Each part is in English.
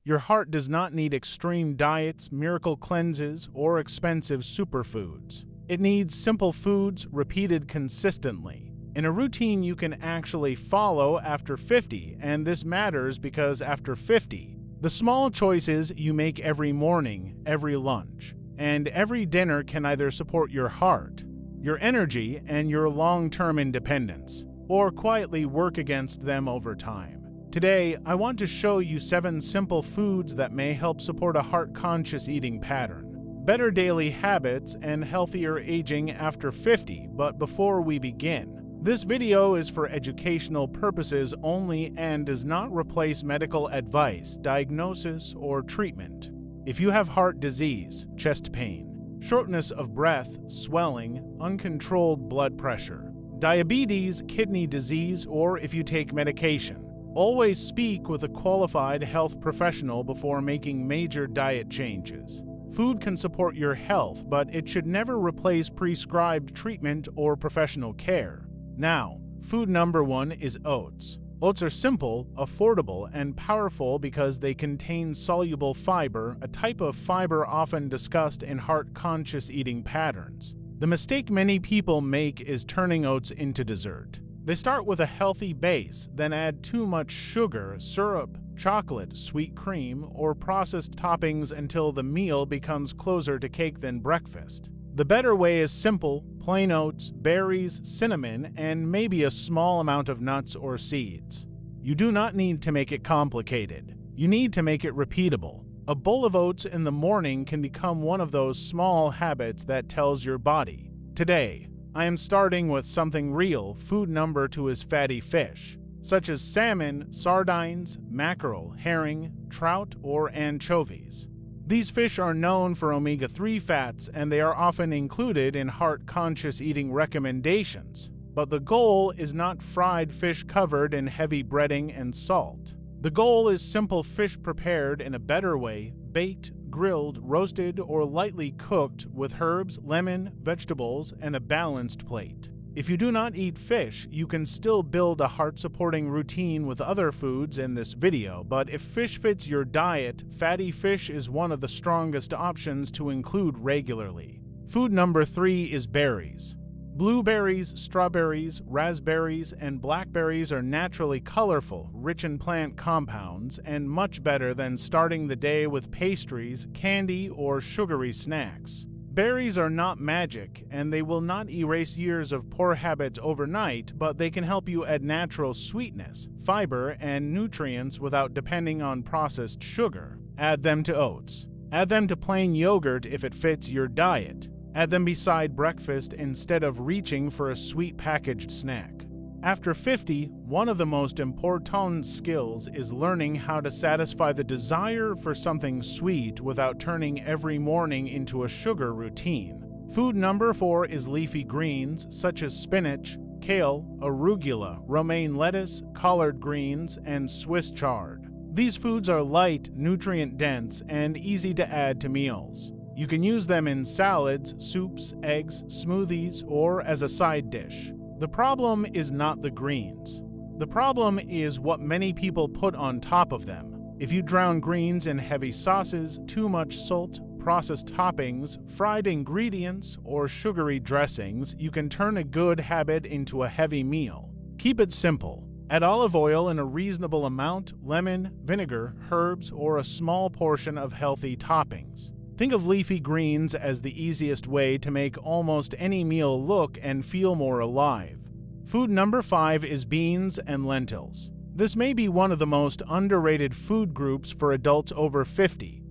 Your heart does not need extreme diets, miracle cleanses, or expensive superfoods. It needs simple foods repeated consistently, in a routine you can actually follow after 50, and this matters because after 50, the small choices you make every morning, every lunch, and every dinner can either support your heart, your energy, and your long-term independence, or quietly work against them over time. Today, I want to show you 7 simple foods that may help support a heart-conscious eating pattern, better daily habits, and healthier aging after 50. But before we begin, this video is for educational purposes only and does not replace medical advice, diagnosis, or treatment. If you have heart disease, chest pain, shortness of breath, swelling, uncontrolled blood pressure, diabetes, kidney disease, or if you take medication, always speak with a qualified health professional before making major diet changes. Food can support your health, but it should never replace prescribed treatment or professional care. Now, food number 1 is oats. Oats are simple, affordable, and powerful because they contain soluble fiber, a type of fiber often discussed in heart-conscious eating patterns. The mistake many people make is turning oats into dessert. They start with a healthy base, then add too much sugar, syrup, chocolate, sweet cream, or processed toppings until the meal becomes closer to cake than breakfast. The better way is simple: plain oats, berries, cinnamon, and maybe a small amount of nuts or seeds. You do not need to make it complicated. You need to make it repeatable. A bowl of oats in the morning can become one of those small habits that tells your body, "Today, I am starting with something real." Food number 2 is fatty fish, such as salmon, sardines, mackerel, herring, trout, or anchovies. These fish are known for omega-3 fats, and they are often included in heart-conscious eating recommendations. But the goal is not fried fish covered in heavy breading and salt. The goal is simple fish prepared in a better way: baked, grilled, roasted, or lightly cooked with herbs, lemon, vegetables, and a balanced plate. If you do not eat fish, you can still build a heart-supporting routine with other foods in this video, but if fish fits your diet, fatty fish is one of the strongest options to include regularly. Food number 3 is berries. Blueberries, strawberries, raspberries, and blackberries are naturally colorful, rich in plant compounds, and much better than starting the day with pastries, candy, or sugary snacks. Berries are not magic, and they will not erase years of poor habits overnight, but they can help you add natural sweetness, fiber, and nutrients without depending on processed sugar. Add them to oats. Add them to plain yogurt if it fits your diet. Add them beside breakfast instead of reaching for a sweet packaged snack. After 50, one of the most important skills is learning how to satisfy the desire for something sweet without turning every morning into a sugar routine. Food number 4 is leafy greens such as spinach, kale, arugula, romaine lettuce, collard greens, and Swiss chard. These foods are light, nutrient-dense, and easy to add to meals. You can use them in salads, soups, eggs, smoothies, or as a side dish. The problem is not the greens. The problem is what many people put on top of them. If you drown greens in heavy sauces, too much salt, processed toppings, fried ingredients, or sugary dressings, you can turn a good habit into a heavy meal. Keep it simple. Add olive oil in a reasonable amount, lemon, vinegar, herbs, or a small portion of healthy toppings. Think of leafy greens as the easiest way to make almost any meal look and feel more alive. Food number 5 is beans and lentils. This may be one of the most underrated food groups for adults over 50.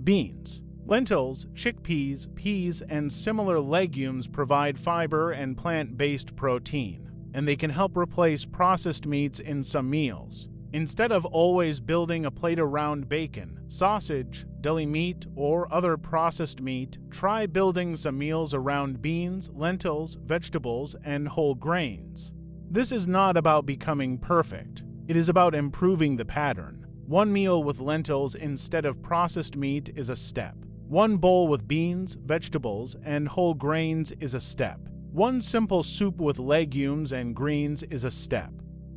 Beans, lentils, chickpeas, peas, and similar legumes provide fiber and plant-based protein, and they can help replace processed meats in some meals. Instead of always building a plate around bacon, sausage, deli meat, or other processed meat, try building some meals around beans, lentils, vegetables, and whole grains. This is not about becoming perfect. It is about improving the pattern. One meal with lentils instead of processed meat is a step. One bowl with beans, vegetables, and whole grains is a step. One simple soup with legumes and greens is a step.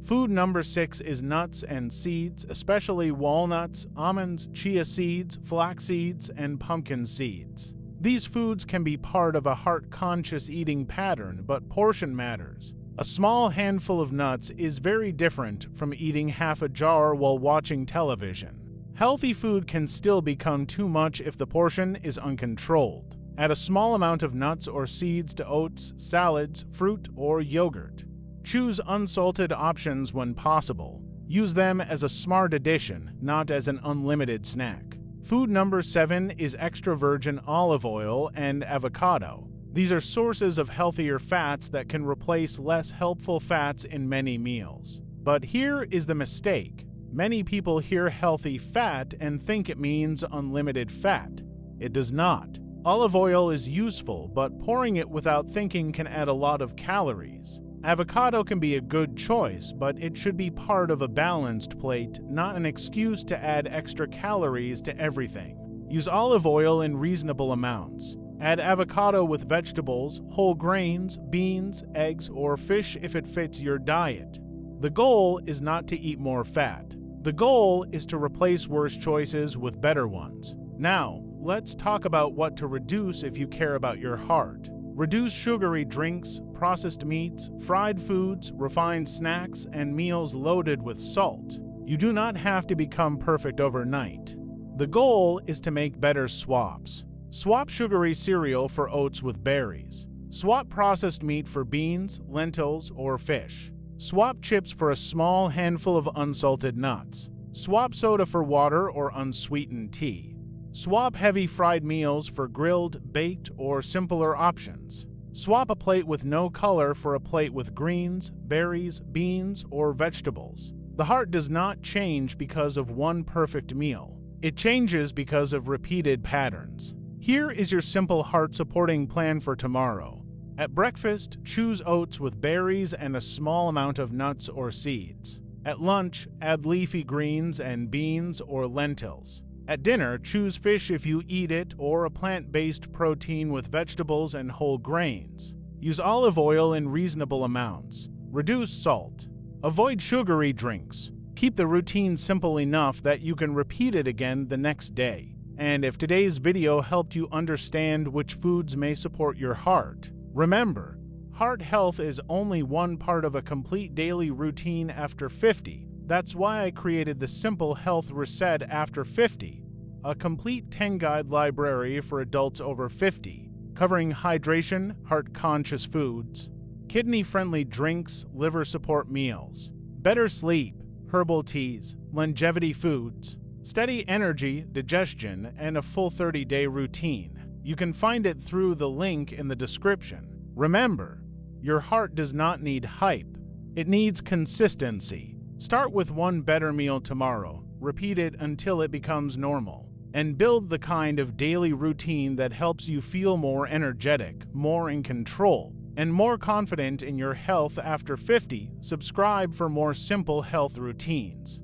Food number 6 is nuts and seeds, especially walnuts, almonds, chia seeds, flax seeds, and pumpkin seeds. These foods can be part of a heart-conscious eating pattern, but portion matters. A small handful of nuts is very different from eating half a jar while watching television. Healthy food can still become too much if the portion is uncontrolled. Add a small amount of nuts or seeds to oats, salads, fruit, or yogurt. Choose unsalted options when possible. Use them as a smart addition, not as an unlimited snack. Food number 7 is extra virgin olive oil and avocado. These are sources of healthier fats that can replace less helpful fats in many meals. But here is the mistake. Many people hear healthy fat and think it means unlimited fat. It does not. Olive oil is useful, but pouring it without thinking can add a lot of calories. Avocado can be a good choice, but it should be part of a balanced plate, not an excuse to add extra calories to everything. Use olive oil in reasonable amounts. Add avocado with vegetables, whole grains, beans, eggs, or fish if it fits your diet. The goal is not to eat more fat. The goal is to replace worse choices with better ones. Now, let's talk about what to reduce if you care about your heart. Reduce sugary drinks, processed meats, fried foods, refined snacks, and meals loaded with salt. You do not have to become perfect overnight. The goal is to make better swaps. Swap sugary cereal for oats with berries. Swap processed meat for beans, lentils, or fish. Swap chips for a small handful of unsalted nuts. Swap soda for water or unsweetened tea. Swap heavy fried meals for grilled, baked, or simpler options. Swap a plate with no color for a plate with greens, berries, beans, or vegetables. The heart does not change because of one perfect meal. It changes because of repeated patterns. Here is your simple heart-supporting plan for tomorrow. At breakfast, choose oats with berries and a small amount of nuts or seeds. At lunch, add leafy greens and beans or lentils. At dinner, choose fish if you eat it or a plant-based protein with vegetables and whole grains. Use olive oil in reasonable amounts. Reduce salt. Avoid sugary drinks. Keep the routine simple enough that you can repeat it again the next day. And if today's video helped you understand which foods may support your heart, remember, heart health is only one part of a complete daily routine after 50. That's why I created the Simple Health Reset After 50, a complete 10-guide library for adults over 50, covering hydration, heart-conscious foods, kidney-friendly drinks, liver support meals, better sleep, herbal teas, longevity foods, steady energy, digestion, and a full 30-day routine. You can find it through the link in the description. Remember, your heart does not need hype. It needs consistency. Start with one better meal tomorrow, repeat it until it becomes normal, and build the kind of daily routine that helps you feel more energetic, more in control, and more confident in your health after 50. Subscribe for more simple health routines.